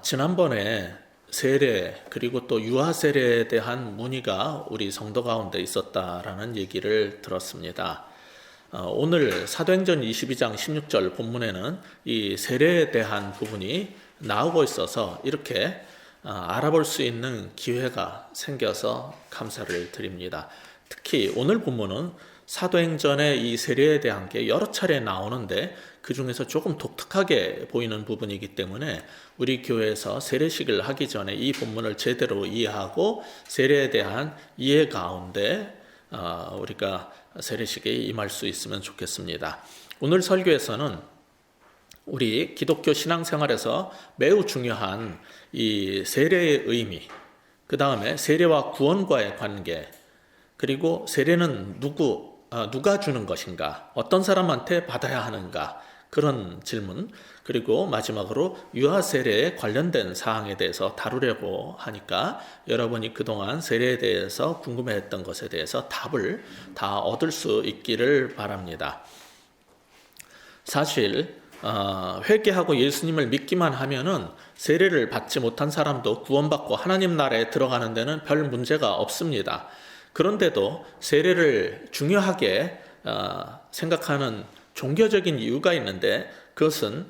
지난번에 세례 그리고 또 유아 세례에 대한 문의가 우리 성도 가운데 있었다라는 얘기를 들었습니다. 오늘 사도행전 22장 16절 본문에는 이 세례에 대한 부분이 나오고 있어서 이렇게 알아볼 수 있는 기회가 생겨서 감사를 드립니다. 특히 오늘 본문은 사도행전의 이 세례에 대한 게 여러 차례 나오는데 그 중에서 조금 독특하게 보이는 부분이기 때문에 우리 교회에서 세례식을 하기 전에 이 본문을 제대로 이해하고 세례에 대한 이해 가운데 우리가 세례식에 임할 수 있으면 좋겠습니다. 오늘 설교에서는 우리 기독교 신앙생활에서 매우 중요한 이 세례의 의미, 그 다음에 세례와 구원과의 관계, 그리고 세례는 누가 주는 것인가, 어떤 사람한테 받아야 하는가, 그런 질문, 그리고 마지막으로 유아 세례에 관련된 사항에 대해서 다루려고 하니까 여러분이 그동안 세례에 대해서 궁금해했던 것에 대해서 답을 다 얻을 수 있기를 바랍니다. 사실 회개하고 예수님을 믿기만 하면은 세례를 받지 못한 사람도 구원받고 하나님 나라에 들어가는 데는 별 문제가 없습니다. 그런데도 세례를 중요하게 생각하는 종교적인 이유가 있는데 그것은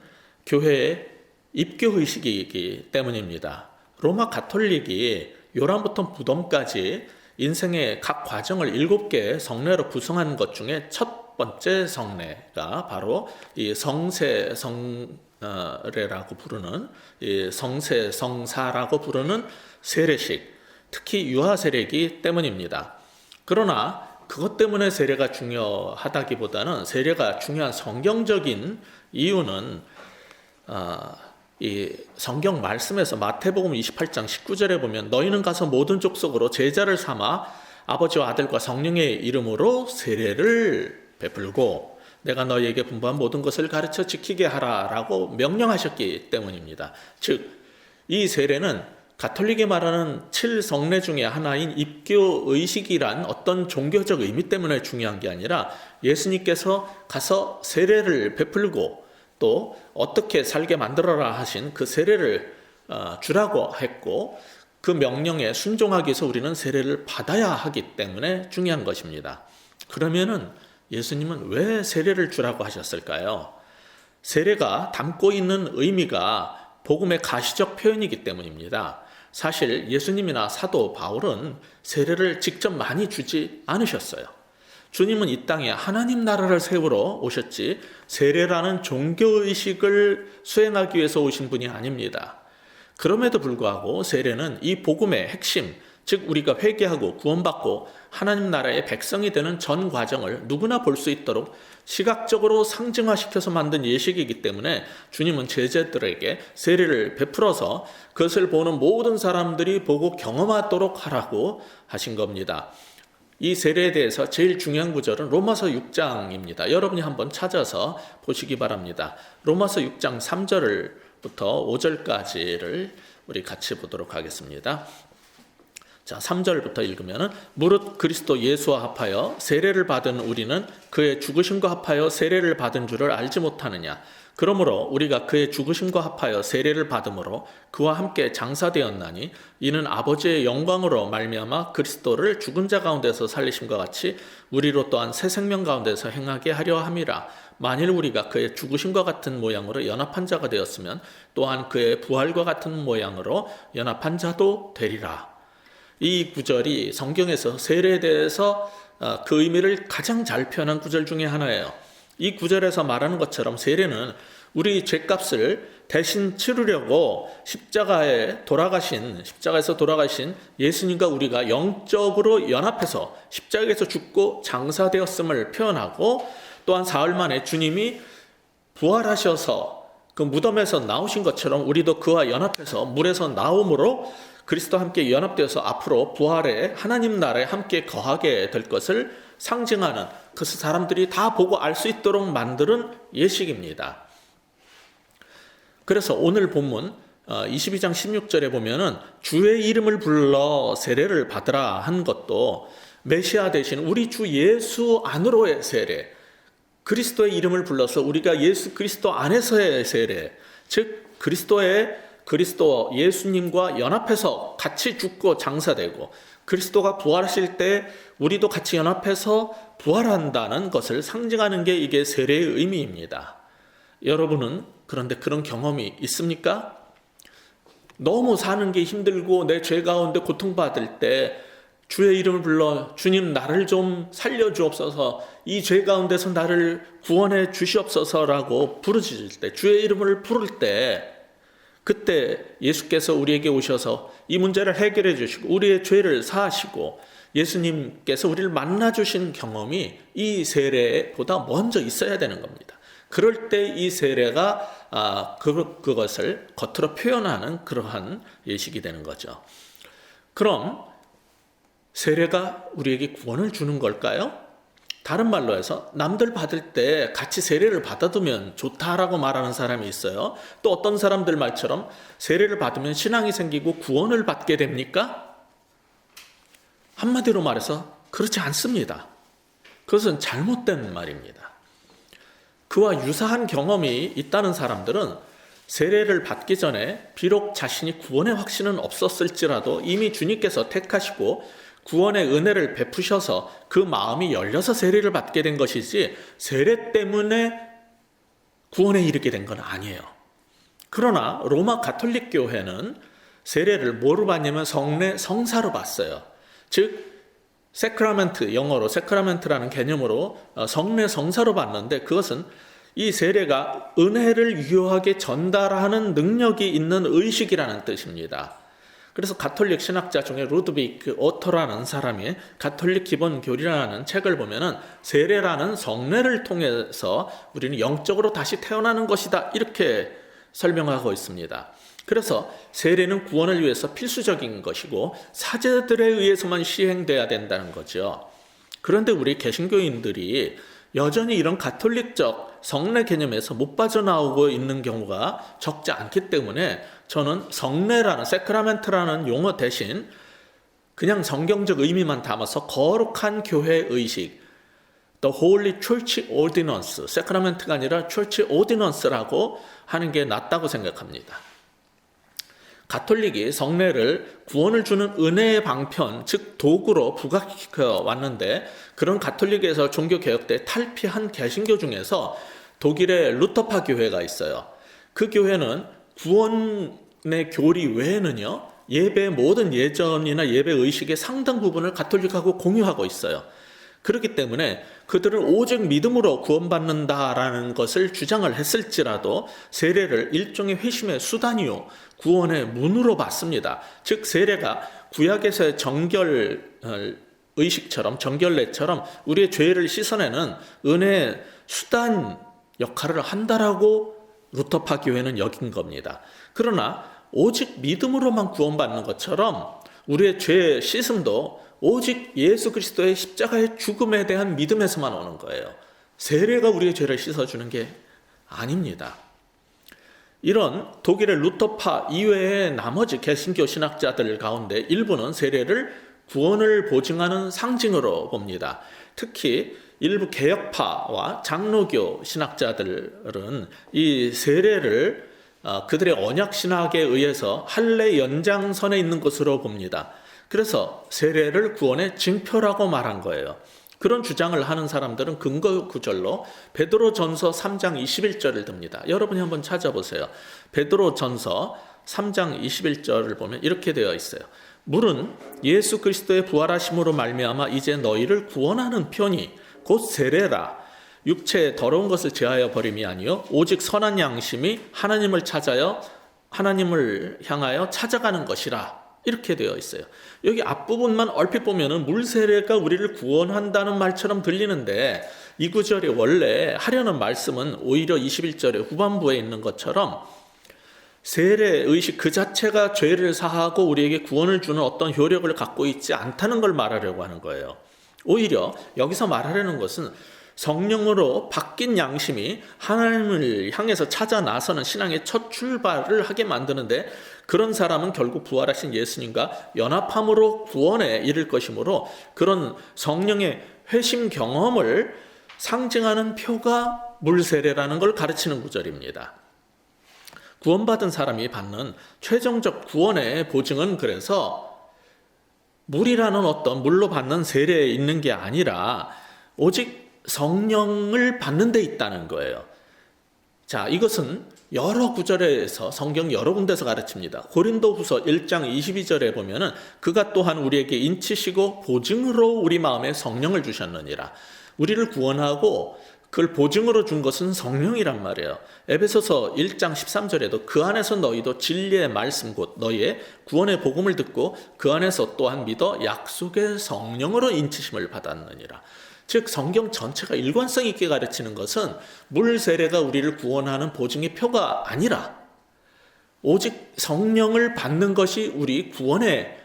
교회의 입교의식이기 때문입니다. 로마 가톨릭이 요람부터 무덤까지 인생의 각 과정을 7개의 성례로 구성한 것 중에 첫 번째 성례가 바로 이 성세성례라고 부르는 이 성세성사라고 부르는 세례식, 특히 유아 세례이기 때문입니다. 그러나 그것 때문에 세례가 중요하다기보다는 세례가 중요한 성경적인 이유는 이 성경 말씀에서 마태복음 28장 19절에 보면 너희는 가서 모든 족속으로 제자를 삼아 아버지와 아들과 성령의 이름으로 세례를 베풀고 내가 너희에게 분부한 모든 것을 가르쳐 지키게 하라라고 명령하셨기 때문입니다. 즉, 이 세례는 가톨릭이 말하는 7성례 중에 하나인 입교의식이란 어떤 종교적 의미 때문에 중요한 게 아니라 예수님께서 가서 세례를 베풀고 또 어떻게 살게 만들어라 하신 그 세례를 주라고 했고 그 명령에 순종하기 위해서 우리는 세례를 받아야 하기 때문에 중요한 것입니다. 그러면은 예수님은 왜 세례를 주라고 하셨을까요? 세례가 담고 있는 의미가 복음의 가시적 표현이기 때문입니다. 사실 예수님이나 사도 바울은 세례를 직접 많이 주지 않으셨어요. 주님은 이 땅에 하나님 나라를 세우러 오셨지 세례라는 종교의식을 수행하기 위해서 오신 분이 아닙니다. 그럼에도 불구하고 세례는 이 복음의 핵심, 즉 우리가 회개하고 구원받고 하나님 나라의 백성이 되는 전 과정을 누구나 볼 수 있도록 시각적으로 상징화시켜서 만든 예식이기 때문에 주님은 제자들에게 세례를 베풀어서 그것을 보는 모든 사람들이 보고 경험하도록 하라고 하신 겁니다. 이 세례에 대해서 제일 중요한 구절은 로마서 6장입니다. 여러분이 한번 찾아서 보시기 바랍니다. 로마서 6장 3절부터 5절까지를 우리 같이 보도록 하겠습니다. 자, 3절부터 읽으면은 무릇 그리스도 예수와 합하여 세례를 받은 우리는 그의 죽으심과 합하여 세례를 받은 줄을 알지 못하느냐. 그러므로 우리가 그의 죽으심과 합하여 세례를 받음으로 그와 함께 장사되었나니 이는 아버지의 영광으로 말미암아 그리스도를 죽은 자 가운데서 살리심과 같이 우리로 또한 새 생명 가운데서 행하게 하려 함이라. 만일 우리가 그의 죽으심과 같은 모양으로 연합한 자가 되었으면 또한 그의 부활과 같은 모양으로 연합한 자도 되리라. 이 구절이 성경에서 세례에 대해서 그 의미를 가장 잘 표현한 구절 중에 하나예요. 이 구절에서 말하는 것처럼 세례는 우리 죄값을 대신 치르려고 십자가에서 돌아가신 예수님과 우리가 영적으로 연합해서 십자가에서 죽고 장사되었음을 표현하고 또한 사흘 만에 주님이 부활하셔서 그 무덤에서 나오신 것처럼 우리도 그와 연합해서 물에서 나옴으로 그리스도와 함께 연합되어서 앞으로 부활의 하나님 나라에 함께 거하게 될 것을 상징하는 그것을 사람들이 다 보고 알 수 있도록 만드는 예식입니다. 그래서 오늘 본문 22장 16절에 보면은 주의 이름을 불러 세례를 받으라 한 것도 메시아 대신 우리 주 예수 안으로의 세례, 그리스도의 이름을 불러서 우리가 예수 그리스도 안에서의 세례, 즉 그리스도의 그리스도 예수님과 연합해서 같이 죽고 장사되고 그리스도가 부활하실 때 우리도 같이 연합해서 부활한다는 것을 상징하는 게 이게 세례의 의미입니다. 여러분은 그런데 그런 경험이 있습니까? 너무 사는 게 힘들고 내 죄 가운데 고통받을 때 주의 이름을 불러 주님 나를 좀 살려주옵소서, 이 죄 가운데서 나를 구원해 주시옵소서라고 부르짖을 때, 주의 이름을 부를 때, 그때 예수께서 우리에게 오셔서 이 문제를 해결해 주시고 우리의 죄를 사하시고 예수님께서 우리를 만나주신 경험이 이 세례보다 먼저 있어야 되는 겁니다. 그럴 때 이 세례가 그것을 겉으로 표현하는 그러한 예식이 되는 거죠. 그럼 세례가 우리에게 구원을 주는 걸까요? 다른 말로 해서 남들 받을 때 같이 세례를 받아두면 좋다라고 말하는 사람이 있어요. 또 어떤 사람들 말처럼 세례를 받으면 신앙이 생기고 구원을 받게 됩니까? 한마디로 말해서 그렇지 않습니다. 그것은 잘못된 말입니다. 그와 유사한 경험이 있다는 사람들은 세례를 받기 전에 비록 자신이 구원의 확신은 없었을지라도 이미 주님께서 택하시고 구원의 은혜를 베푸셔서 그 마음이 열려서 세례를 받게 된 것이지 세례 때문에 구원에 이르게 된 건 아니에요. 그러나 로마 가톨릭 교회는 세례를 뭐로 받냐면 성사로 받어요. 즉 세크라멘트, 영어로 세크라멘트라는 개념으로 성례 성사로 받는데, 그것은 이 세례가 은혜를 유효하게 전달하는 능력이 있는 의식이라는 뜻입니다. 그래서 가톨릭 신학자 중에 루드비크 오토라는 사람이 가톨릭 기본교리라는 책을 보면은 세례라는 성례를 통해서 우리는 영적으로 다시 태어나는 것이다, 이렇게 설명하고 있습니다. 그래서 세례는 구원을 위해서 필수적인 것이고 사제들에 의해서만 시행돼야 된다는 거죠. 그런데 우리 개신교인들이 여전히 이런 가톨릭적 성례 개념에서 못 빠져나오고 있는 경우가 적지 않기 때문에 저는 성례라는 세크라멘트라는 용어 대신 그냥 성경적 의미만 담아서 거룩한 교회 의식, The Holy Church Ordinance, 세크라멘트가 아니라 Church Ordinance라고 하는 게 낫다고 생각합니다. 가톨릭이 성례를 구원을 주는 은혜의 방편, 즉 도구로 부각시켜 왔는데, 그런 가톨릭에서 종교개혁 때 탈피한 개신교 중에서 독일의 루터파 교회가 있어요. 그 교회는 구원의 교리 외에는요, 예배의 모든 예전이나 예배 의식의 상당 부분을 가톨릭하고 공유하고 있어요. 그렇기 때문에 그들은 오직 믿음으로 구원받는다라는 것을 주장을 했을지라도 세례를 일종의 회심의 수단이요, 구원의 문으로 봤습니다. 즉 세례가 구약에서의 정결 의식처럼, 정결례처럼 우리의 죄를 씻어내는 은혜의 수단 역할을 한다라고 루터파 교회는 여긴 겁니다. 그러나 오직 믿음으로만 구원받는 것처럼 우리의 죄 씻음도 오직 예수 그리스도의 십자가의 죽음에 대한 믿음에서만 오는 거예요. 세례가 우리의 죄를 씻어주는 게 아닙니다. 이런 독일의 루터파 이외의 나머지 개신교 신학자들 가운데 일부는 세례를 구원을 보증하는 상징으로 봅니다. 특히 일부 개혁파와 장로교 신학자들은 이 세례를 그들의 언약 신학에 의해서 할례 연장선에 있는 것으로 봅니다. 그래서 세례를 구원의 징표라고 말한 거예요. 그런 주장을 하는 사람들은 근거 구절로 베드로전서 3장 21절을 듭니다. 여러분이 한번 찾아보세요. 베드로전서 3장 21절을 보면 이렇게 되어 있어요. 물은 예수 그리스도의 부활하심으로 말미암아 이제 너희를 구원하는 편이 곧 세례라. 육체의 더러운 것을 제하여 버림이 아니요 오직 선한 양심이 하나님을 향하여 찾아가는 것이라. 이렇게 되어 있어요. 여기 앞부분만 얼핏 보면은 물세례가 우리를 구원한다는 말처럼 들리는데, 이 구절이 원래 하려는 말씀은 오히려 21절의 후반부에 있는 것처럼 세례 의식 그 자체가 죄를 사하고 우리에게 구원을 주는 어떤 효력을 갖고 있지 않다는 걸 말하려고 하는 거예요. 오히려 여기서 말하려는 것은 성령으로 바뀐 양심이 하나님을 향해서 찾아 나서는 신앙의 첫 출발을 하게 만드는데, 그런 사람은 결국 부활하신 예수님과 연합함으로 구원에 이를 것이므로 그런 성령의 회심 경험을 상징하는 표가 물세례라는 걸 가르치는 구절입니다. 구원받은 사람이 받는 최종적 구원의 보증은 그래서 물이라는 어떤 물로 받는 세례에 있는 게 아니라 오직 성령을 받는 데 있다는 거예요. 자, 이것은 여러 구절에서 성경 여러 군데서 가르칩니다. 고린도후서 1장 22절에 보면은 그가 또한 우리에게 인치시고 보증으로 우리 마음에 성령을 주셨느니라. 우리를 구원하고 그걸 보증으로 준 것은 성령이란 말이에요. 에베소서 1장 13절에도 그 안에서 너희도 진리의 말씀 곧 너희의 구원의 복음을 듣고 그 안에서 또한 믿어 약속의 성령으로 인치심을 받았느니라. 즉 성경 전체가 일관성 있게 가르치는 것은 물 세례가 우리를 구원하는 보증의 표가 아니라 오직 성령을 받는 것이 우리 구원의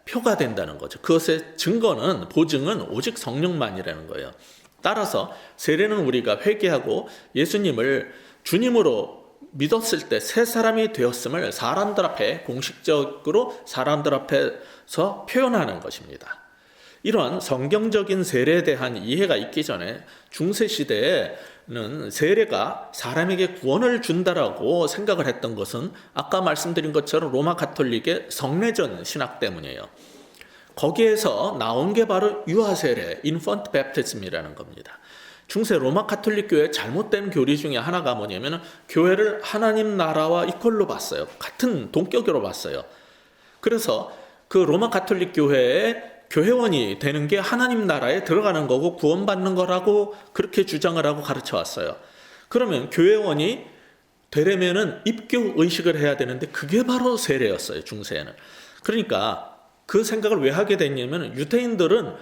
표가 된다는 거죠. 그것의 증거는 보증은 오직 성령만이라는 거예요. 따라서 세례는 우리가 회개하고 예수님을 주님으로 믿었을 때 새 사람이 되었음을 사람들 앞에 공식적으로 사람들 앞에서 표현하는 것입니다. 이런 성경적인 세례에 대한 이해가 있기 전에 중세시대에는 세례가 사람에게 구원을 준다라고 생각을 했던 것은 아까 말씀드린 것처럼 로마 가톨릭의 성례전 신학 때문이에요. 거기에서 나온 게 바로 유아세례, 인펀트 베프티즘이라는 겁니다. 중세 로마 가톨릭 교회의 잘못된 교리 중에 하나가 뭐냐면 교회를 하나님 나라와 이퀄로 봤어요. 같은 동격으로 봤어요. 그래서 그 로마 가톨릭 교회의 교회원이 되는 게 하나님 나라에 들어가는 거고 구원받는 거라고 그렇게 주장을 하고 가르쳐 왔어요. 그러면 교회원이 되려면은 입교 의식을 해야 되는데 그게 바로 세례였어요, 중세에는. 그러니까 그 생각을 왜 하게 됐냐면 유대인들은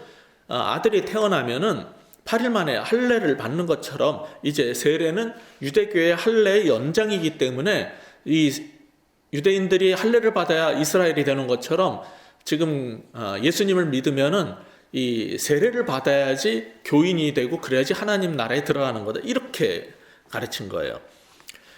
아들이 태어나면은 8일 만에 할례를 받는 것처럼 이제 세례는 유대교의 할례의 연장이기 때문에 이 유대인들이 할례를 받아야 이스라엘이 되는 것처럼 지금 예수님을 믿으면은 이 세례를 받아야지 교인이 되고 그래야지 하나님 나라에 들어가는 거다. 이렇게 가르친 거예요.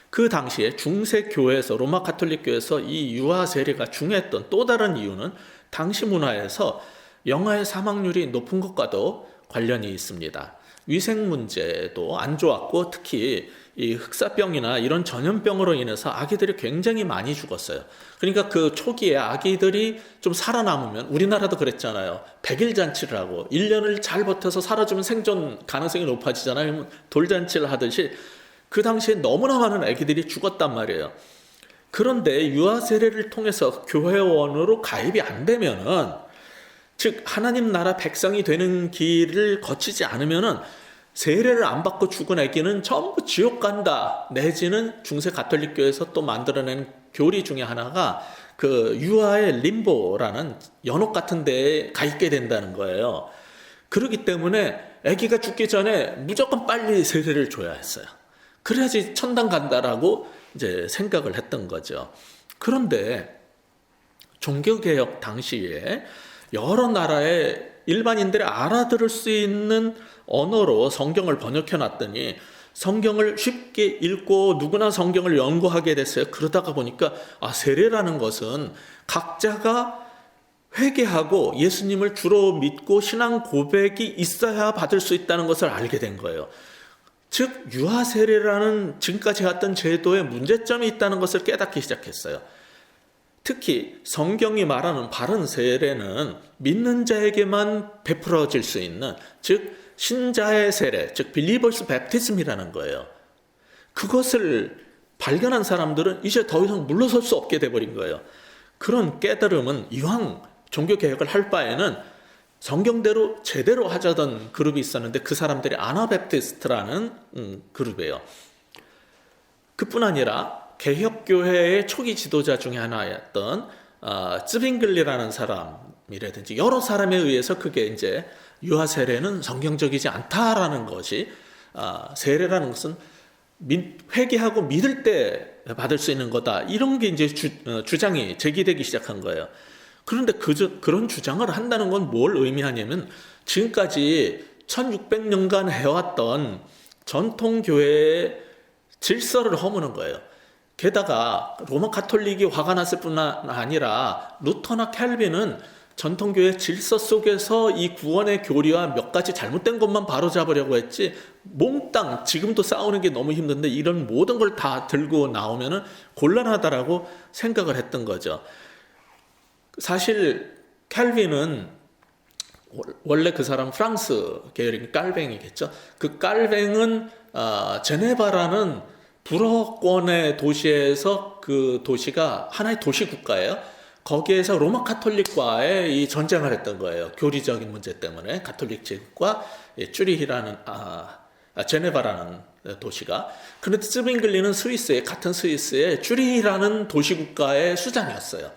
그 당시에 중세 교회에서 로마 가톨릭 교회에서 이 유아 세례가 중요했던 또 다른 이유는 당시 문화에서 영아의 사망률이 높은 것과도 관련이 있습니다. 위생 문제도 안 좋았고 특히 이 흑사병이나 이런 전염병으로 인해서 아기들이 굉장히 많이 죽었어요. 그러니까 그 초기에 아기들이 좀 살아남으면 우리나라도 그랬잖아요. 100일 잔치를 하고 1년을 잘 버텨서 살아주면 생존 가능성이 높아지잖아요. 돌잔치를 하듯이 그 당시에 너무나 많은 아기들이 죽었단 말이에요. 그런데 유아 세례를 통해서 교회원으로 가입이 안 되면은 즉 하나님 나라 백성이 되는 길을 거치지 않으면은 세례를 안 받고 죽은 아기는 전부 지옥 간다. 내지는 중세 가톨릭 교회에서 또 만들어낸 교리 중에 하나가 그 유아의 림보라는 연옥 같은 데에 가 있게 된다는 거예요. 그렇기 때문에 아기가 죽기 전에 무조건 빨리 세례를 줘야 했어요. 그래야지 천당 간다라고 이제 생각을 했던 거죠. 그런데 종교개혁 당시에 여러 나라의 일반인들이 알아들을 수 있는 언어로 성경을 번역해 놨더니 성경을 쉽게 읽고 누구나 성경을 연구하게 됐어요. 그러다가 보니까 세례라는 것은 각자가 회개하고 예수님을 주로 믿고 신앙 고백이 있어야 받을 수 있다는 것을 알게 된 거예요. 즉 유아 세례라는 지금까지 했던 제도에 문제점이 있다는 것을 깨닫기 시작했어요. 특히 성경이 말하는 바른 세례는 믿는 자에게만 베풀어질 수 있는 즉 신자의 세례, 즉 빌리버스 베프티즘이라는 거예요. 그것을 발견한 사람들은 이제 더 이상 물러설 수 없게 돼버린 거예요. 그런 깨달음은 이왕 종교개혁을 할 바에는 성경대로 제대로 하자던 그룹이 있었는데 그 사람들이 아나베프티스트라는 그룹이에요. 그뿐 아니라 개혁교회의 초기 지도자 중에 하나였던 쯔빙글리라는 사람이라든지 여러 사람에 의해서 그게 이제 유아 세례는 성경적이지 않다라는 것이 세례라는 것은 회개하고 믿을 때 받을 수 있는 거다. 이런 게 이제 주장이 제기되기 시작한 거예요. 그런데 그런 주장을 한다는 건 뭘 의미하냐면 지금까지 1600년간 해왔던 전통교회의 질서를 허무는 거예요. 게다가 로마 가톨릭이 화가 났을 뿐 아니라 루터나 캘빈은 전통교회 질서 속에서 이 구원의 교리와 몇 가지 잘못된 것만 바로잡으려고 했지, 몽땅 지금도 싸우는 게 너무 힘든데 이런 모든 걸 다 들고 나오면은 곤란하다라고 생각을 했던 거죠. 사실 칼빈은 원래 그 사람 프랑스 계열인 깔뱅이겠죠. 그 깔뱅은 제네바라는 불어권의 도시에서, 그 도시가 하나의 도시 국가예요. 거기에서 로마 카톨릭과의 이 전쟁을 했던 거예요. 교리적인 문제 때문에 가톨릭 측과 쭈리히라는 제네바라는 도시가. 그런데 츠빙글리는 스위스의, 같은 스위스의 쭈리히라는 도시 국가의 수장이었어요.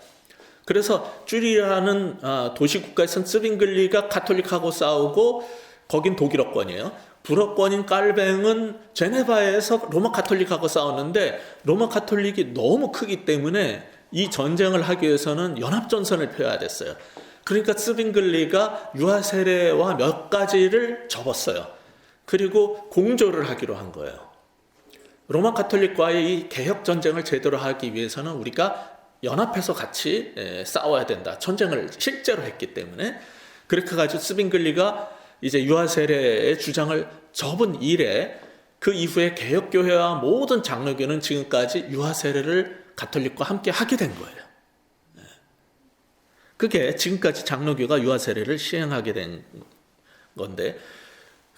그래서 쭈리히라는 도시 국가에서는 츠빙글리가 가톨릭하고 싸우고, 거긴 독일어권이에요. 불어권인 깔뱅은 제네바에서 로마 카톨릭하고 싸웠는데 로마 카톨릭이 너무 크기 때문에 이 전쟁을 하기 위해서는 연합전선을 펴야 됐어요. 그러니까 츠빙글리가 유아 세례와 몇 가지를 접었어요. 그리고 공조를 하기로 한 거예요. 로마 카톨릭과의 이 개혁 전쟁을 제대로 하기 위해서는 우리가 연합해서 같이 싸워야 된다. 전쟁을 실제로 했기 때문에. 그렇게 해가지고 츠빙글리가 이제 유아 세례의 주장을 접은 이래, 그 이후에 개혁교회와 모든 장로교는 지금까지 유아 세례를 가톨릭과 함께 하게 된 거예요. 그게 지금까지 장로교가 유아 세례를 시행하게 된 건데,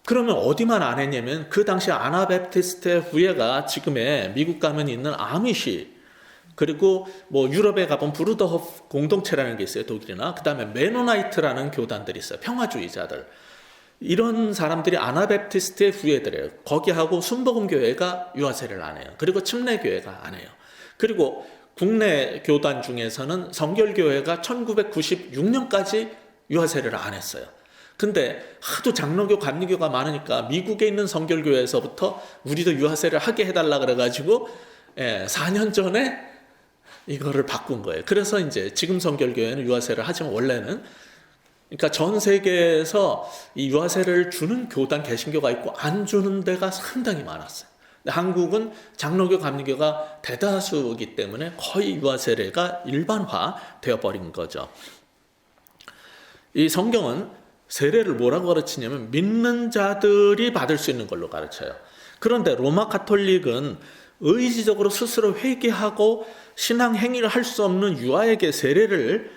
그러면 어디만 안 했냐면 그 당시 아나베프티스트의 후예가 지금의 미국 가면 있는 아미시, 그리고 뭐 유럽에 가본 브루더호프 공동체라는 게 있어요, 독일이나. 그 다음에 메노나이트라는 교단들이 있어요, 평화주의자들. 이런 사람들이 아나베프티스트의 후예들이에요. 거기하고 순복음교회가 유아세례를 안 해요. 그리고 침례교회가 안 해요. 그리고 국내 교단 중에서는 성결교회가 1996년까지 유아세례를 안 했어요. 근데 하도 장로교, 감리교가 많으니까 미국에 있는 성결교회에서부터 우리도 유아세례를 하게 해달라 그래가지고 4년 전에 이거를 바꾼 거예요. 그래서 이제 지금 성결교회는 유아세례를 하지만 원래는, 그러니까 전 세계에서 이 유아세례를 주는 교단, 개신교가 있고 안 주는 데가 상당히 많았어요. 근데 한국은 장로교, 감리교가 대다수이기 때문에 거의 유아세례가 일반화 되어버린 거죠. 이 성경은 세례를 뭐라고 가르치냐면 믿는 자들이 받을 수 있는 걸로 가르쳐요. 그런데 로마 카톨릭은 의지적으로 스스로 회개하고 신앙 행위를 할 수 없는 유아에게 세례를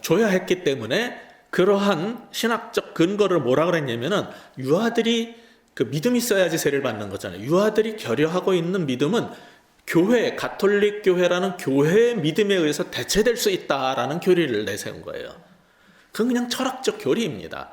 줘야 했기 때문에 그러한 신학적 근거를 뭐라 그랬냐면은, 유아들이 그 믿음이 있어야지 세례를 받는 거잖아요. 유아들이 결여하고 있는 믿음은 교회, 가톨릭 교회라는 교회의 믿음에 의해서 대체될 수 있다라는 교리를 내세운 거예요. 그건 그냥 철학적 교리입니다.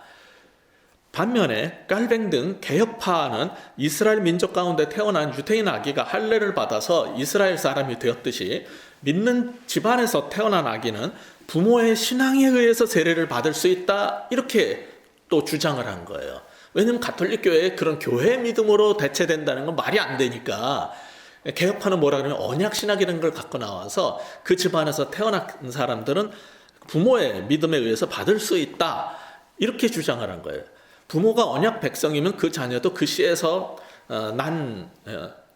반면에 깔뱅 등 개혁파는 이스라엘 민족 가운데 태어난 유대인 아기가 할례를 받아서 이스라엘 사람이 되었듯이, 믿는 집안에서 태어난 아기는 부모의 신앙에 의해서 세례를 받을 수 있다, 이렇게 또 주장을 한 거예요. 왜냐하면 가톨릭 교회의 그런 교회 믿음으로 대체된다는 건 말이 안 되니까. 개혁파는 뭐라 그러면 언약 신학이라는 걸 갖고 나와서 그 집안에서 태어난 사람들은 부모의 믿음에 의해서 받을 수 있다, 이렇게 주장을 한 거예요. 부모가 언약 백성이면 그 자녀도 그 씨에서 난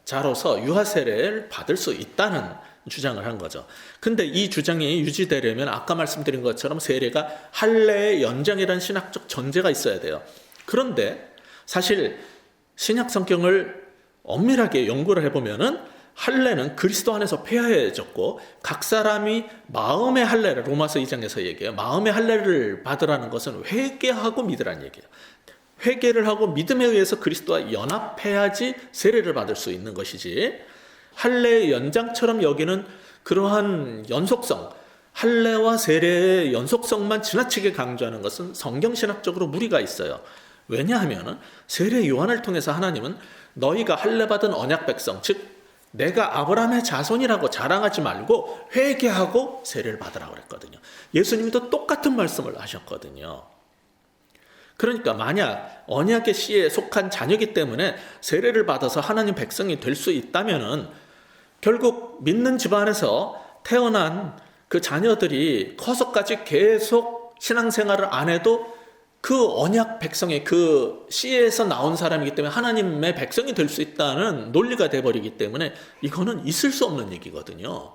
자로서 유아 세례를 받을 수 있다는 주장을 한 거죠. 근데 이 주장이 유지되려면 아까 말씀드린 것처럼 세례가 할례의 연장이라는 신학적 전제가 있어야 돼요. 그런데 사실 신약 성경을 엄밀하게 연구를 해보면은 할례는 그리스도 안에서 폐하해졌고, 각 사람이 마음의 할례를, 로마서 2장에서 얘기해요. 마음의 할례를 받으라는 것은 회개하고 믿으라는 얘기예요. 회개를 하고 믿음에 의해서 그리스도와 연합해야지 세례를 받을 수 있는 것이지, 할례의 연장처럼 여기는 그러한 연속성, 할례와 세례의 연속성만 지나치게 강조하는 것은 성경신학적으로 무리가 있어요. 왜냐하면 세례 요한을 통해서 하나님은 너희가 할례 받은 언약 백성, 즉 내가 아브라함의 자손이라고 자랑하지 말고 회개하고 세례를 받으라고 그랬거든요. 예수님도 똑같은 말씀을 하셨거든요. 그러니까 만약 언약의 씨에 속한 자녀이기 때문에 세례를 받아서 하나님 백성이 될 수 있다면은, 결국 믿는 집안에서 태어난 그 자녀들이 커서까지 계속 신앙생활을 안 해도 그 언약 백성의 그 씨에서 나온 사람이기 때문에 하나님의 백성이 될 수 있다는 논리가 돼버리기 때문에 이거는 있을 수 없는 얘기거든요.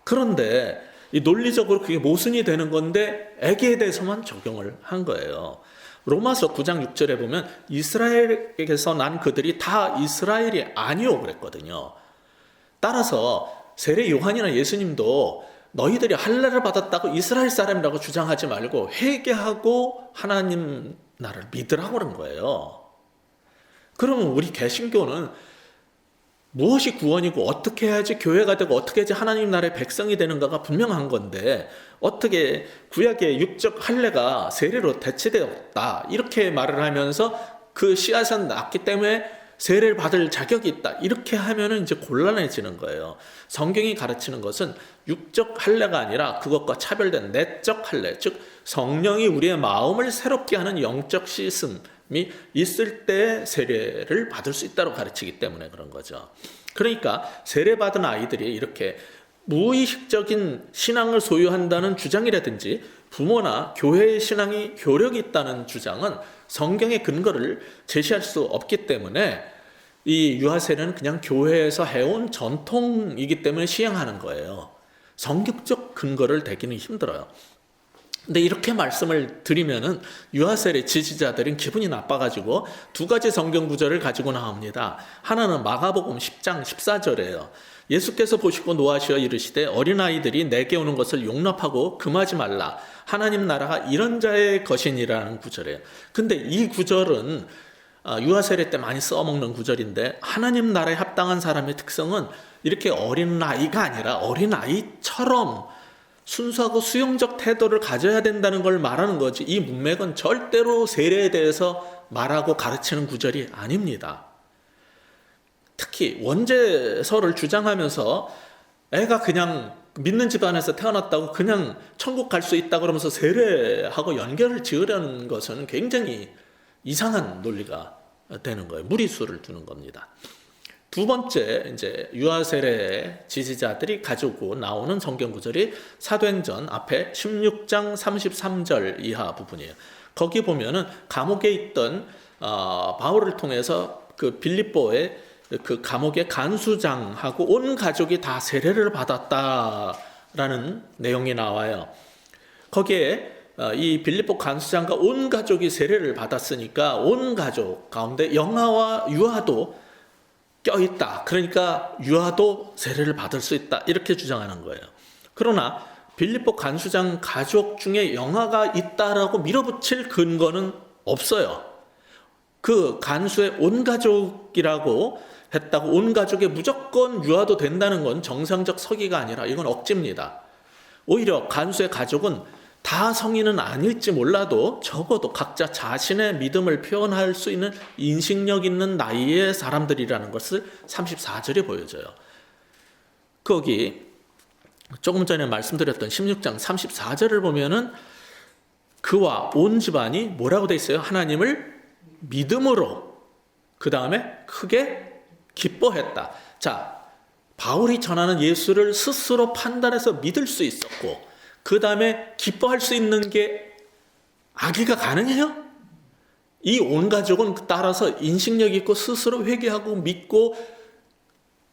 그런데 이 논리적으로 그게 모순이 되는 건데 애기에 대해서만 적용을 한 거예요. 로마서 9장 6절에 보면 이스라엘에게서 난 그들이 다 이스라엘이 아니오 그랬거든요. 따라서 세례 요한이나 예수님도 너희들이 할례를 받았다고 이스라엘 사람이라고 주장하지 말고 회개하고 하나님 나라를 믿으라고 그런 거예요. 그러면 우리 개신교는 무엇이 구원이고 어떻게 해야지 교회가 되고 어떻게 해야지 하나님 나라의 백성이 되는가가 분명한 건데 어떻게 구약의 육적 할례가 세례로 대체되었다 이렇게 말을 하면서 그 씨앗은 났기 때문에 세례를 받을 자격이 있다 이렇게 하면은 이제 곤란해지는 거예요. 성경이 가르치는 것은 육적 할례가 아니라 그것과 차별된 내적 할례, 즉 성령이 우리의 마음을 새롭게 하는 영적 씻음이 있을 때 세례를 받을 수 있다고 가르치기 때문에 그런 거죠. 그러니까 세례받은 아이들이 이렇게 무의식적인 신앙을 소유한다는 주장이라든지 부모나 교회의 신앙이 효력이 있다는 주장은 성경의 근거를 제시할 수 없기 때문에 이 유아세례는 그냥 교회에서 해온 전통이기 때문에 시행하는 거예요. 성경적 근거를 대기는 힘들어요. 근데 이렇게 말씀을 드리면은 유아세례 지지자들은 기분이 나빠가지고 두 가지 성경 구절을 가지고 나옵니다. 하나는 마가복음 10장 14절이에요. 예수께서 보시고 노하시어 이르시되 어린아이들이 내게 오는 것을 용납하고 금하지 말라. 하나님 나라가 이런 자의 것이니라는 구절이에요. 근데 이 구절은 유아세례 때 많이 써먹는 구절인데 하나님 나라에 합당한 사람의 특성은 이렇게 어린아이가 아니라 어린아이처럼 순수하고 수용적 태도를 가져야 된다는 걸 말하는 거지 이 문맥은 절대로 세례에 대해서 말하고 가르치는 구절이 아닙니다. 특히 원죄설을 주장하면서 애가 그냥 믿는 집안에서 태어났다고 그냥 천국 갈 수 있다 그러면서 세례하고 연결을 지으려는 것은 굉장히 이상한 논리가 되는 거예요. 무리수를 두는 겁니다. 두 번째 이제 유아세례 지지자들이 가지고 나오는 성경 구절이 사도행전 앞에 16장 33절 이하 부분이에요. 거기 보면은 감옥에 있던 바울을 통해서 그 빌립보의 그 감옥의 간수장하고 온 가족이 다 세례를 받았다라는 내용이 나와요. 거기에 이 빌립보 간수장과 온 가족이 세례를 받았으니까 온 가족 가운데 영아와 유아도 껴있다. 그러니까 유아도 세례를 받을 수 있다. 이렇게 주장하는 거예요. 그러나 빌립보 간수장 가족 중에 영아가 있다라고 밀어붙일 근거는 없어요. 그 간수의 온 가족이라고 했다고 온 가족에 무조건 유아도 된다는 건 정상적 서기가 아니라 이건 억지입니다. 오히려 간수의 가족은 다 성인은 아닐지 몰라도 적어도 각자 자신의 믿음을 표현할 수 있는 인식력 있는 나이의 사람들이라는 것을 34절에 보여줘요. 거기 조금 전에 말씀드렸던 16장 34절을 보면은 그와 온 집안이 뭐라고 돼 있어요? 하나님을 믿음으로 그 다음에 크게 기뻐했다. 자, 바울이 전하는 예수를 스스로 판단해서 믿을 수 있었고 그 다음에 기뻐할 수 있는 게 아기가 가능해요? 이 온 가족은 따라서 인식력 있고 스스로 회개하고 믿고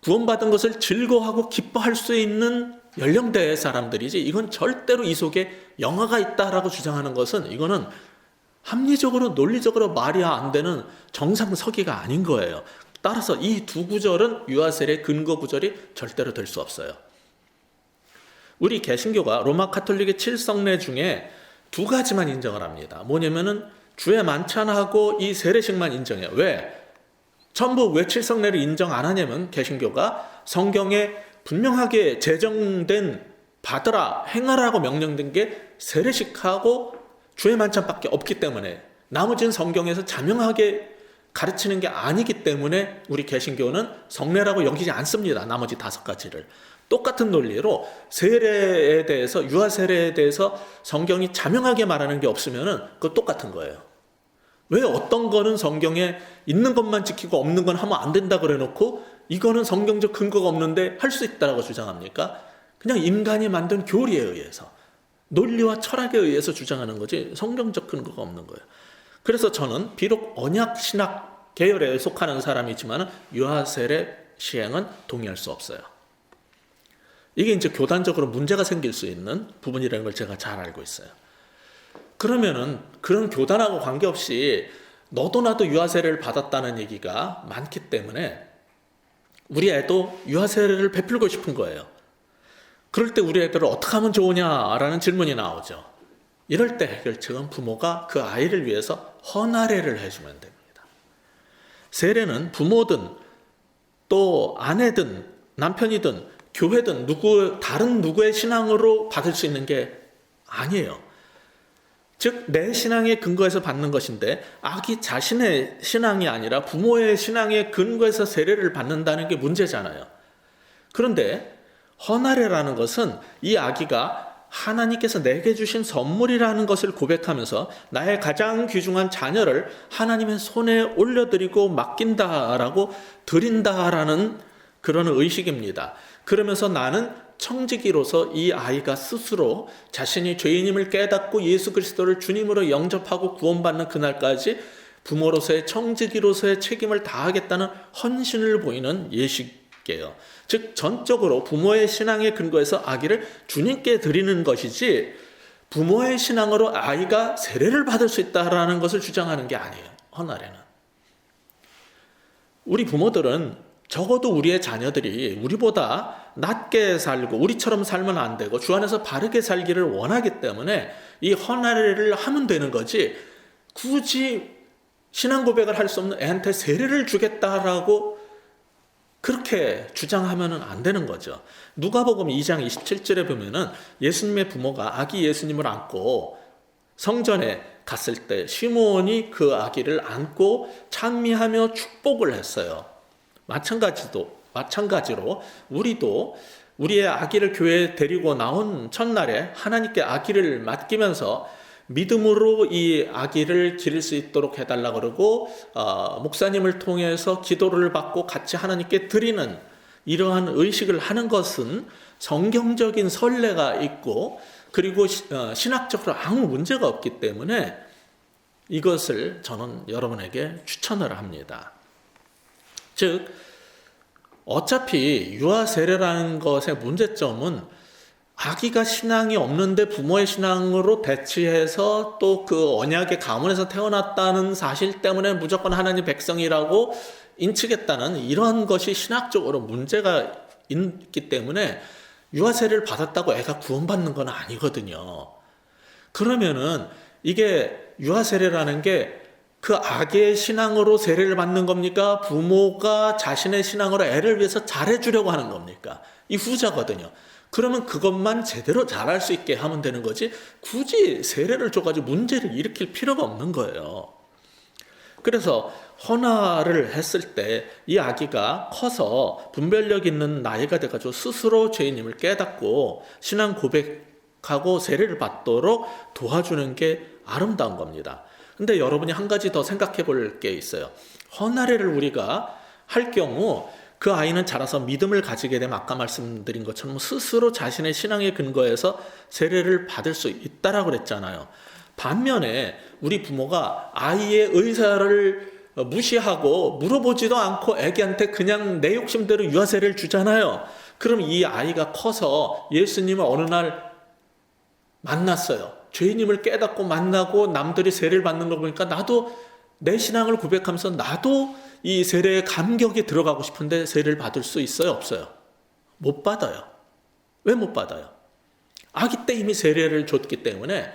구원받은 것을 즐거워하고 기뻐할 수 있는 연령대의 사람들이지 이건 절대로 이 속에 영아가 있다라고 주장하는 것은 이거는 합리적으로 논리적으로 말이 안 되는 정상서기가 아닌 거예요. 따라서 이 두 구절은 유아세례 근거 구절이 절대로 될 수 없어요. 우리 개신교가 로마 카톨릭의 7성례 중에 두 가지만 인정을 합니다. 뭐냐면은 주의 만찬하고 이 세례식만 인정해요. 왜? 전부 왜 7성례를 인정 안 하냐면 개신교가 성경에 분명하게 제정된 받으라, 행하라고 명령된 게 세례식하고 주의 만찬밖에 없기 때문에 나머지는 성경에서 자명하게 가르치는 게 아니기 때문에 우리 개신교는 성례라고 여기지 않습니다. 나머지 5가지를. 똑같은 논리로 세례에 대해서 유아세례에 대해서 성경이 자명하게 말하는 게 없으면은 그거 똑같은 거예요. 왜 어떤 거는 성경에 있는 것만 지키고 없는 건 하면 안 된다 그래 놓고 이거는 성경적 근거가 없는데 할 수 있다라고 주장합니까? 그냥 인간이 만든 교리에 의해서 논리와 철학에 의해서 주장하는 거지 성경적 근거가 없는 거예요. 그래서 저는 비록 언약 신학 계열에 속하는 사람이지만 유아세례 시행은 동의할 수 없어요. 이게 이제 교단적으로 문제가 생길 수 있는 부분이라는 걸 제가 잘 알고 있어요. 그러면은 그런 교단하고 관계없이 너도 나도 유아세례를 받았다는 얘기가 많기 때문에 우리 애도 유아세례를 베풀고 싶은 거예요. 그럴 때 우리 애들을 어떻게 하면 좋으냐라는 질문이 나오죠. 이럴 때 해결책은 부모가 그 아이를 위해서 헌화례를 해주면 됩니다. 세례는 부모든 또 아내든 남편이든 교회든 다른 누구의 신앙으로 받을 수 있는 게 아니에요. 즉 내 신앙의 근거에서 받는 것인데 아기 자신의 신앙이 아니라 부모의 신앙의 근거에서 세례를 받는다는 게 문제잖아요. 그런데 헌화례라는 것은 이 아기가 하나님께서 내게 주신 선물이라는 것을 고백하면서 나의 가장 귀중한 자녀를 하나님의 손에 올려드리고 맡긴다라고 드린다라는 그런 의식입니다. 그러면서 나는 청지기로서 이 아이가 스스로 자신이 죄인임을 깨닫고 예수 그리스도를 주님으로 영접하고 구원받는 그날까지 부모로서의 청지기로서의 책임을 다하겠다는 헌신을 보이는 예식이에요. 즉 전적으로 부모의 신앙의 근거에서 아기를 주님께 드리는 것이지 부모의 신앙으로 아이가 세례를 받을 수 있다라는 것을 주장하는 게 아니에요. 헌화례는. 우리 부모들은 적어도 우리의 자녀들이 우리보다 낫게 살고 우리처럼 살면 안 되고 주 안에서 바르게 살기를 원하기 때문에 이 헌화례를 하면 되는 거지 굳이 신앙 고백을 할 수 없는 애한테 세례를 주겠다라고 그렇게 주장하면 안 되는 거죠. 누가복음 2장 27절에 보면은 예수님의 부모가 아기 예수님을 안고 성전에 갔을 때 시므온이 그 아기를 안고 찬미하며 축복을 했어요. 마찬가지로 우리도 우리의 아기를 교회에 데리고 나온 첫날에 하나님께 아기를 맡기면서 믿음으로 이 아기를 기를 수 있도록 해달라 그러고 목사님을 통해서 기도를 받고 같이 하나님께 드리는 이러한 의식을 하는 것은 성경적인 선례가 있고 그리고 신학적으로 아무 문제가 없기 때문에 이것을 저는 여러분에게 추천을 합니다. 즉 어차피 유아세례라는 것의 문제점은 아기가 신앙이 없는데 부모의 신앙으로 대치해서 또 그 언약의 가문에서 태어났다는 사실 때문에 무조건 하나님 백성이라고 인치겠다는 이런 것이 신학적으로 문제가 있기 때문에 유아세례를 받았다고 애가 구원받는 건 아니거든요. 그러면은 이게 유아세례라는 게 그 아기의 신앙으로 세례를 받는 겁니까? 부모가 자신의 신앙으로 애를 위해서 잘해주려고 하는 겁니까? 이 후자거든요. 그러면 그것만 제대로 잘할 수 있게 하면 되는 거지 굳이 세례를 줘가지고 문제를 일으킬 필요가 없는 거예요. 그래서 헌화를 했을 때 이 아기가 커서 분별력 있는 나이가 돼가지고 스스로 죄인임을 깨닫고 신앙 고백하고 세례를 받도록 도와주는 게 아름다운 겁니다. 근데 여러분이 한 가지 더 생각해 볼 게 있어요. 헌화례를 우리가 할 경우 그 아이는 자라서 믿음을 가지게 되면 아까 말씀드린 것처럼 스스로 자신의 신앙의 근거에서 세례를 받을 수 있다라고 그랬잖아요. 반면에 우리 부모가 아이의 의사를 무시하고 물어보지도 않고 애기한테 그냥 내 욕심대로 유아세례를 주잖아요. 그럼 이 아이가 커서 예수님을 어느 날 만났어요. 죄인임을 깨닫고 만나고 남들이 세례를 받는 걸 보니까 나도 내 신앙을 고백하면서 나도 이 세례의 감격에 들어가고 싶은데 세례를 받을 수 있어요? 없어요? 못 받아요. 왜 못 받아요? 아기 때 이미 세례를 줬기 때문에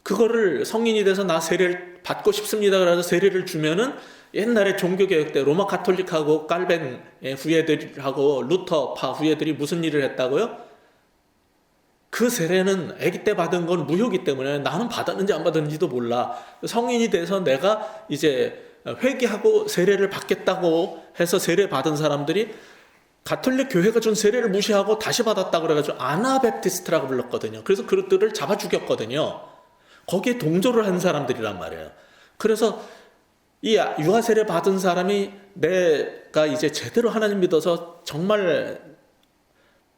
그거를 성인이 돼서 나 세례를 받고 싶습니다. 그래서 세례를 주면은 옛날에 종교개혁 때 로마 가톨릭하고 깔벤 후예들하고 루터파 후예들이 무슨 일을 했다고요? 그 세례는 아기 때 받은 건 무효이기 때문에 나는 받았는지 안 받았는지도 몰라. 성인이 돼서 내가 이제 회개하고 세례를 받겠다고 해서 세례 받은 사람들이 가톨릭 교회가 준 세례를 무시하고 다시 받았다고 그래가지고 아나베프티스트라고 불렀거든요. 그래서 그들을 잡아 죽였거든요. 거기에 동조를 한 사람들이란 말이에요. 그래서 이 유아세례 받은 사람이 내가 이제 제대로 하나님 믿어서 정말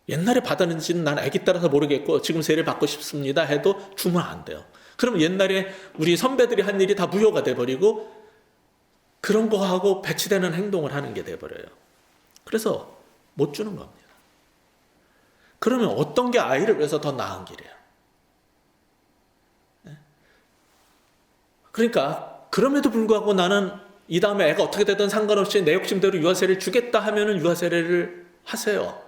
옛날에 받았는지는 난 아기 따라서 모르겠고 지금 세례 받고 싶습니다 해도 주면 안 돼요. 그럼 옛날에 우리 선배들이 한 일이 다 무효가 돼버리고 그런 거 하고 배치되는 행동을 하는 게 돼버려요. 그래서 못 주는 겁니다. 그러면 어떤 게 아이를 위해서 더 나은 길이에요? 그러니까 그럼에도 불구하고 나는 이 다음에 애가 어떻게 되든 상관없이 내 욕심대로 유아세를 주겠다 하면은 유아세례를 하세요.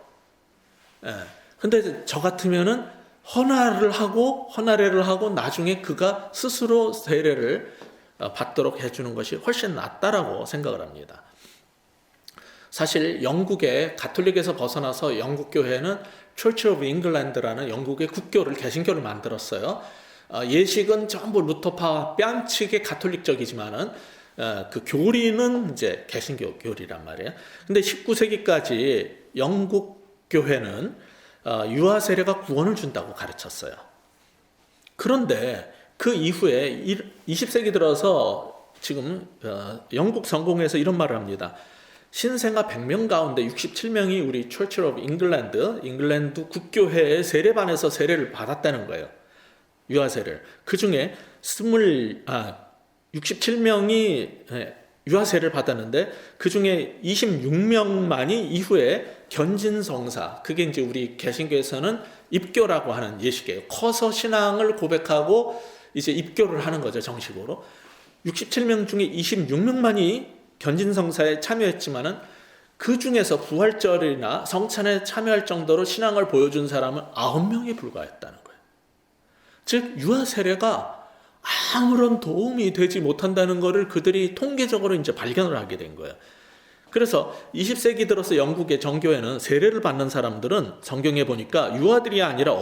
근데 저 같으면은 헌화례를 하고 나중에 그가 스스로 세례를 받도록 해주는 것이 훨씬 낫다라고 생각을 합니다. 사실 영국의 가톨릭에서 벗어나서 영국 교회는 Church of England라는 영국의 국교를 개신교를 만들었어요. 예식은 전부 루터파 뺨치게 가톨릭적이지만은 그 교리는 이제 개신교 교리란 말이에요. 근데 19세기까지 영국 교회는 유아 세례가 구원을 준다고 가르쳤어요. 그런데 그 이후에 20세기 들어서 지금 영국 성공회에서 이런 말을 합니다. 신생아 100명 가운데 67명이 우리 Church of England, 잉글랜드 국교회의 세례반에서 세례를 받았다는 거예요. 유아 세례를. 그 중에 67명이 유아 세례를 받았는데 그 중에 26명만이 이후에 견진성사, 그게 이제 우리 개신교에서는 입교라고 하는 예식이에요. 커서 신앙을 고백하고 이제 입교를 하는 거죠, 정식으로. 67명 중에 26명만이 견진성사에 참여했지만은 그 중에서 부활절이나 성찬에 참여할 정도로 신앙을 보여준 사람은 9명에 불과했다는 거예요. 즉 유아 세례가 아무런 도움이 되지 못한다는 것을 그들이 통계적으로 이제 발견을 하게 된 거예요. 그래서 20세기 들어서 영국의 정교회는 세례를 받는 사람들은 성경에 보니까 유아들이 아니라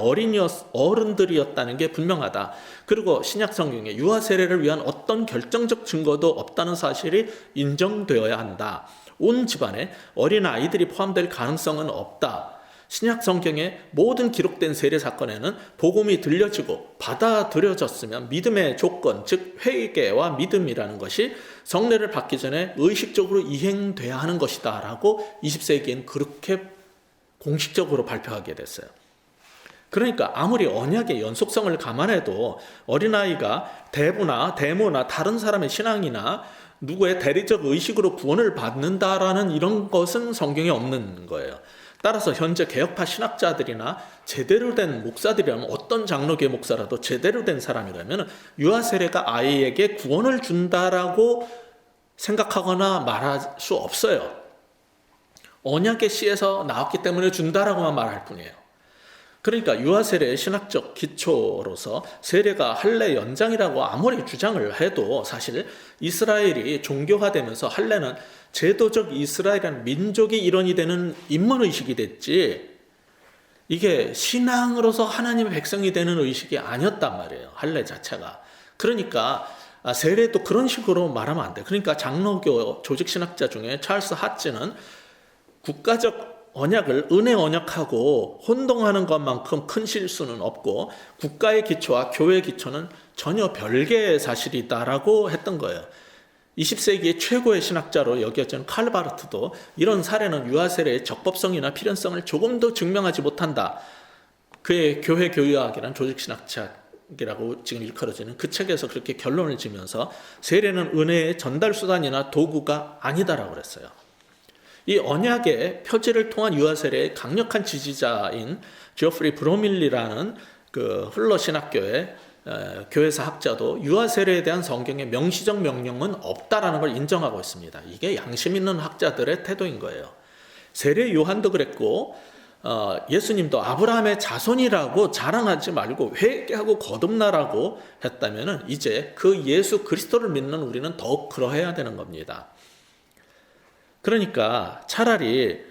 어른들이었다는 게 분명하다. 그리고 신약 성경에 유아 세례를 위한 어떤 결정적 증거도 없다는 사실이 인정되어야 한다. 온 집안에 어린 아이들이 포함될 가능성은 없다. 신약 성경의 모든 기록된 세례 사건에는 복음이 들려지고 받아들여졌으면 믿음의 조건, 즉 회개와 믿음이라는 것이 성례를 받기 전에 의식적으로 이행돼야 하는 것이다 라고 20세기엔 그렇게 공식적으로 발표하게 됐어요. 그러니까 아무리 언약의 연속성을 감안해도 어린아이가 대모나 다른 사람의 신앙이나 누구의 대리적 의식으로 구원을 받는다라는 이런 것은 성경에 없는 거예요. 따라서 현재 개혁파 신학자들이나 제대로 된 목사들이라면, 어떤 장로교회 목사라도 제대로 된 사람이라면 유아 세례가 아이에게 구원을 준다라고 생각하거나 말할 수 없어요. 언약의 씨에서 나왔기 때문에 준다라고만 말할 뿐이에요. 그러니까 유아 세례의 신학적 기초로서 세례가 할례 연장이라고 아무리 주장을 해도 사실 이스라엘이 종교화되면서 할례는 제도적 이스라엘이라는 민족의 일원이 되는 인문의식이 됐지, 이게 신앙으로서 하나님의 백성이 되는 의식이 아니었단 말이에요, 할례 자체가. 그러니까 세례도 그런 식으로 말하면 안 돼. 그러니까 장로교 조직신학자 중에 찰스 하츠는 국가적 언약을 은혜 언약하고 혼동하는 것만큼 큰 실수는 없고 국가의 기초와 교회의 기초는 전혀 별개의 사실이다라고 했던 거예요. 20세기의 최고의 신학자로 여겨진 칼바르트도 이런 사례는 유아 세례의 적법성이나 필연성을 조금도 증명하지 못한다. 그의 교회 교육학이란 조직신학책이라고 지금 일컬어지는 그 책에서 그렇게 결론을 지면서 세례는 은혜의 전달 수단이나 도구가 아니다라고 그랬어요. 이 언약의 표지를 통한 유아 세례의 강력한 지지자인 조프리 브로밀리라는 그 흘러 신학교의 교회사 학자도 유아 세례에 대한 성경의 명시적 명령은 없다라는 걸 인정하고 있습니다. 이게 양심 있는 학자들의 태도인 거예요. 세례 요한도 그랬고 예수님도 아브라함의 자손이라고 자랑하지 말고 회개하고 거듭나라고 했다면은 이제 그 예수 그리스도를 믿는 우리는 더욱 그러해야 되는 겁니다. 그러니까 차라리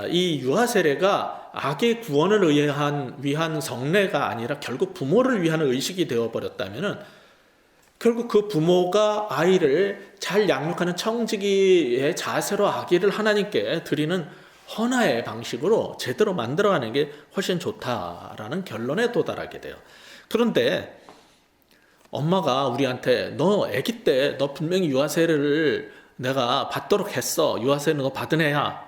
이 유아 세례가 악의 구원을 위한 성례가 아니라 결국 부모를 위한 의식이 되어버렸다면 결국 그 부모가 아이를 잘 양육하는 청지기의 자세로 아기를 하나님께 드리는 헌화의 방식으로 제대로 만들어가는 게 훨씬 좋다라는 결론에 도달하게 돼요. 그런데 엄마가 우리한테 너 아기 때 너 분명히 유아 세례를 내가 받도록 했어. 유아 세례 너 받은 애야.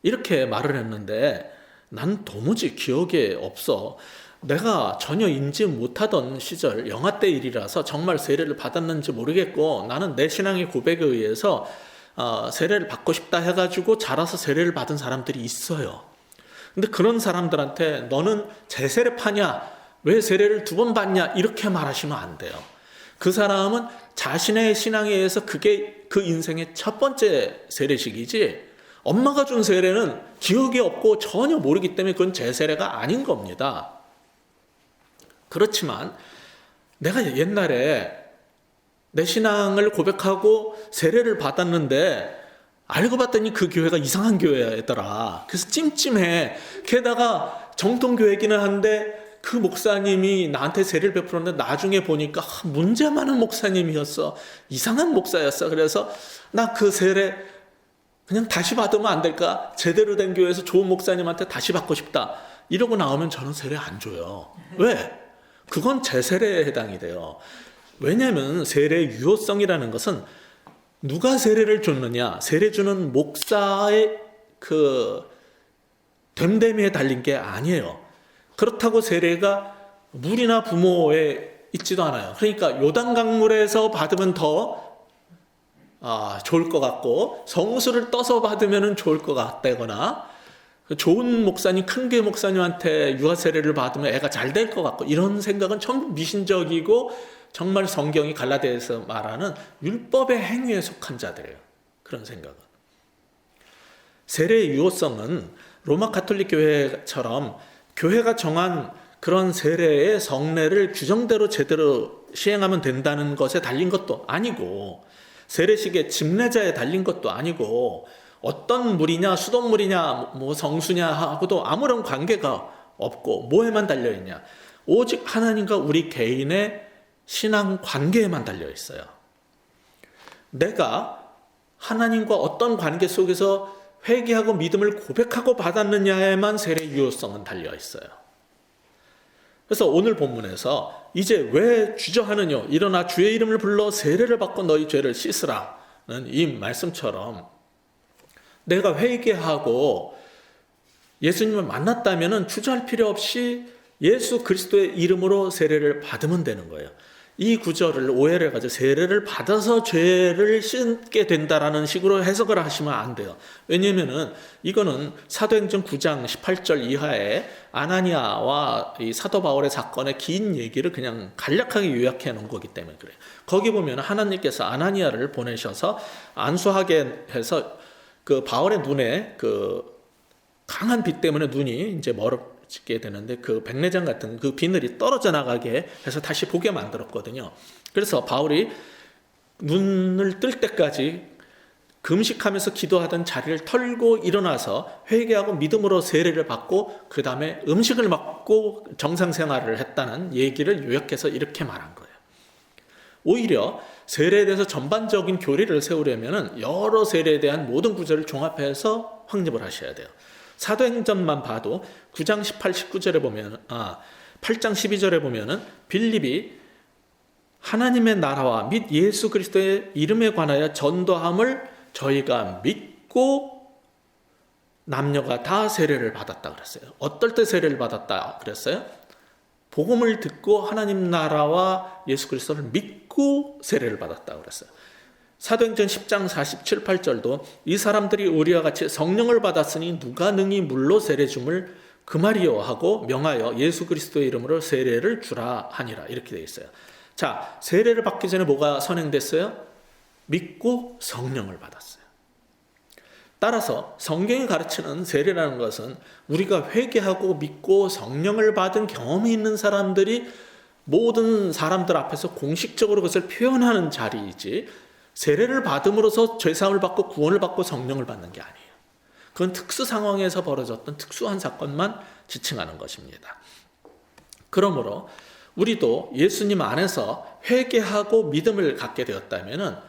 이렇게 말을 했는데 난 도무지 기억에 없어. 내가 전혀 인지 못하던 시절 영아 때 일이라서 정말 세례를 받았는지 모르겠고, 나는 내 신앙의 고백에 의해서 세례를 받고 싶다 해가지고 자라서 세례를 받은 사람들이 있어요. 근데 그런 사람들한테 너는 제세례파냐? 왜 세례를 2번 받냐? 이렇게 말하시면 안 돼요. 그 사람은 자신의 신앙에 의해서 그게 그 인생의 첫 번째 세례식이지, 엄마가 준 세례는 기억이 없고 전혀 모르기 때문에 그건 제세례가 아닌 겁니다. 그렇지만 내가 옛날에 내 신앙을 고백하고 세례를 받았는데 알고 봤더니 그 교회가 이상한 교회였더라. 그래서 찜찜해. 게다가 정통교회기는 한데 그 목사님이 나한테 세례를 베풀었는데 나중에 보니까 문제 많은 목사님이었어. 이상한 목사였어. 그래서 나 그 세례 그냥 다시 받으면 안 될까? 제대로 된 교회에서 좋은 목사님한테 다시 받고 싶다. 이러고 나오면 저는 세례 안 줘요. 왜? 그건 제세례에 해당이 돼요. 왜냐하면 세례의 유효성이라는 것은 누가 세례를 줬느냐, 세례 주는 목사의 그 됨됨이에 달린 게 아니에요. 그렇다고 세례가 물이나 부모에 있지도 않아요. 그러니까 요단강물에서 받으면 더 좋을 것 같고, 성수를 떠서 받으면 좋을 것 같다거나, 좋은 목사님, 큰 교회 목사님한테 유아 세례를 받으면 애가 잘 될 것 같고, 이런 생각은 전부 미신적이고 정말 성경이 갈라디아에서 말하는 율법의 행위에 속한 자들이에요. 그런 생각은. 세례의 유효성은 로마 가톨릭 교회처럼 교회가 정한 그런 세례의 성례를 규정대로 제대로 시행하면 된다는 것에 달린 것도 아니고, 세례식의 집례자에 달린 것도 아니고, 어떤 물이냐 수돗물이냐 뭐 성수냐 하고도 아무런 관계가 없고, 뭐에만 달려있냐, 오직 하나님과 우리 개인의 신앙 관계에만 달려있어요. 내가 하나님과 어떤 관계 속에서 회개하고 믿음을 고백하고 받았느냐에만 세례 유효성은 달려있어요. 그래서 오늘 본문에서 이제 왜 주저하느냐, 일어나 주의 이름을 불러 세례를 받고 너희 죄를 씻으라는 이 말씀처럼, 내가 회개하고 예수님을 만났다면 주저할 필요 없이 예수 그리스도의 이름으로 세례를 받으면 되는 거예요. 이 구절을 오해를 가지고 세례를 받아서 죄를 씻게 된다라는 식으로 해석을 하시면 안 돼요. 왜냐하면 이거는 사도행전 9장 18절 이하에 아나니아와 이 사도 바울의 사건의 긴 얘기를 그냥 간략하게 요약해 놓은 거기 때문에 그래요. 거기 보면 하나님께서 아나니아를 보내셔서 안수하게 해서 그 바울의 눈에 그 강한 빛 때문에 눈이 이제 멀어지게 되는데, 그 백내장 같은 그 비늘이 떨어져 나가게 해서 다시 보게 만들었거든요. 그래서 바울이 눈을 뜰 때까지 금식하면서 기도하던 자리를 털고 일어나서 회개하고 믿음으로 세례를 받고 그 다음에 음식을 먹고 정상생활을 했다는 얘기를 요약해서 이렇게 말한 거예요. 오히려 세례에 대해서 전반적인 교리를 세우려면 여러 세례에 대한 모든 구절을 종합해서 확립을 하셔야 돼요. 사도행전만 봐도 9장 18, 19절에 보면 8장 12절에 보면은 빌립이 하나님의 나라와 및 예수 그리스도의 이름에 관하여 전도함을 저희가 믿고 남녀가 다 세례를 받았다 그랬어요. 어떨 때 세례를 받았다 그랬어요? 복음을 듣고 하나님 나라와 예수 그리스도를 믿고 세례를 받았다 그랬어요. 사도행전 10장 47, 8절도 이 사람들이 우리와 같이 성령을 받았으니 누가 능히 물로 세례 줌을 금하리요 하고 명하여 예수 그리스도의 이름으로 세례를 주라 하니라, 이렇게 되어 있어요. 자, 세례를 받기 전에 뭐가 선행됐어요? 믿고 성령을 받았어요. 따라서 성경이 가르치는 세례라는 것은 우리가 회개하고 믿고 성령을 받은 경험이 있는 사람들이 모든 사람들 앞에서 공식적으로 그것을 표현하는 자리이지, 세례를 받음으로써 죄사함을 받고 구원을 받고 성령을 받는 게 아니에요. 그건 특수 상황에서 벌어졌던 특수한 사건만 지칭하는 것입니다. 그러므로 우리도 예수님 안에서 회개하고 믿음을 갖게 되었다면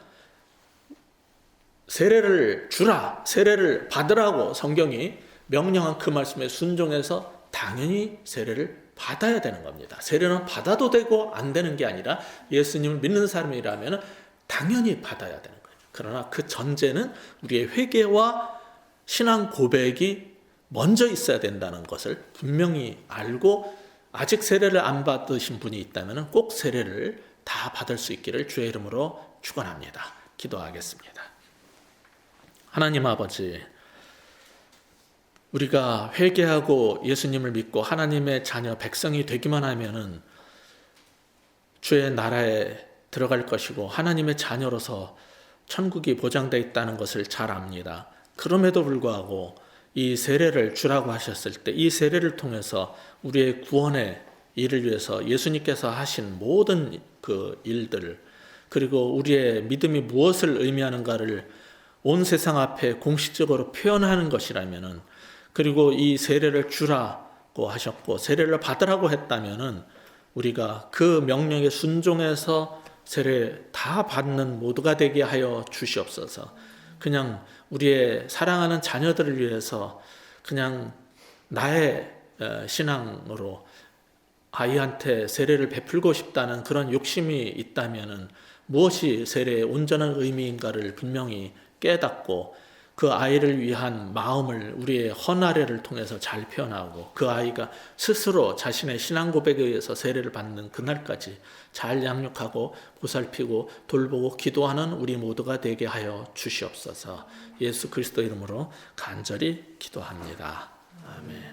세례를 주라, 세례를 받으라고 성경이 명령한 그 말씀에 순종해서 당연히 세례를 받아야 되는 겁니다. 세례는 받아도 되고 안 되는 게 아니라 예수님을 믿는 사람이라면 당연히 받아야 되는 거예요. 그러나 그 전제는 우리의 회개와 신앙 고백이 먼저 있어야 된다는 것을 분명히 알고, 아직 세례를 안 받으신 분이 있다면 꼭 세례를 다 받을 수 있기를 주의 이름으로 축원합니다. 기도하겠습니다. 하나님 아버지, 우리가 회개하고 예수님을 믿고 하나님의 자녀 백성이 되기만 하면은 주의 나라에 들어갈 것이고 하나님의 자녀로서 천국이 보장되어 있다는 것을 잘 압니다. 그럼에도 불구하고 이 세례를 주라고 하셨을 때 이 세례를 통해서 우리의 구원의 일을 위해서 예수님께서 하신 모든 그 일들, 그리고 우리의 믿음이 무엇을 의미하는가를 온 세상 앞에 공식적으로 표현하는 것이라면은, 그리고 이 세례를 주라고 하셨고 세례를 받으라고 했다면은 우리가 그 명령에 순종해서 세례 다 받는 모두가 되게 하여 주시옵소서. 그냥 우리의 사랑하는 자녀들을 위해서 그냥 나의 신앙으로 아이한테 세례를 베풀고 싶다는 그런 욕심이 있다면은 무엇이 세례의 온전한 의미인가를 분명히 깨닫고 그 아이를 위한 마음을 우리의 헌화례를 통해서 잘 표현하고 그 아이가 스스로 자신의 신앙 고백에 의해서 세례를 받는 그날까지 잘 양육하고 보살피고 돌보고 기도하는 우리 모두가 되게 하여 주시옵소서. 예수 그리스도 이름으로 간절히 기도합니다. 아멘.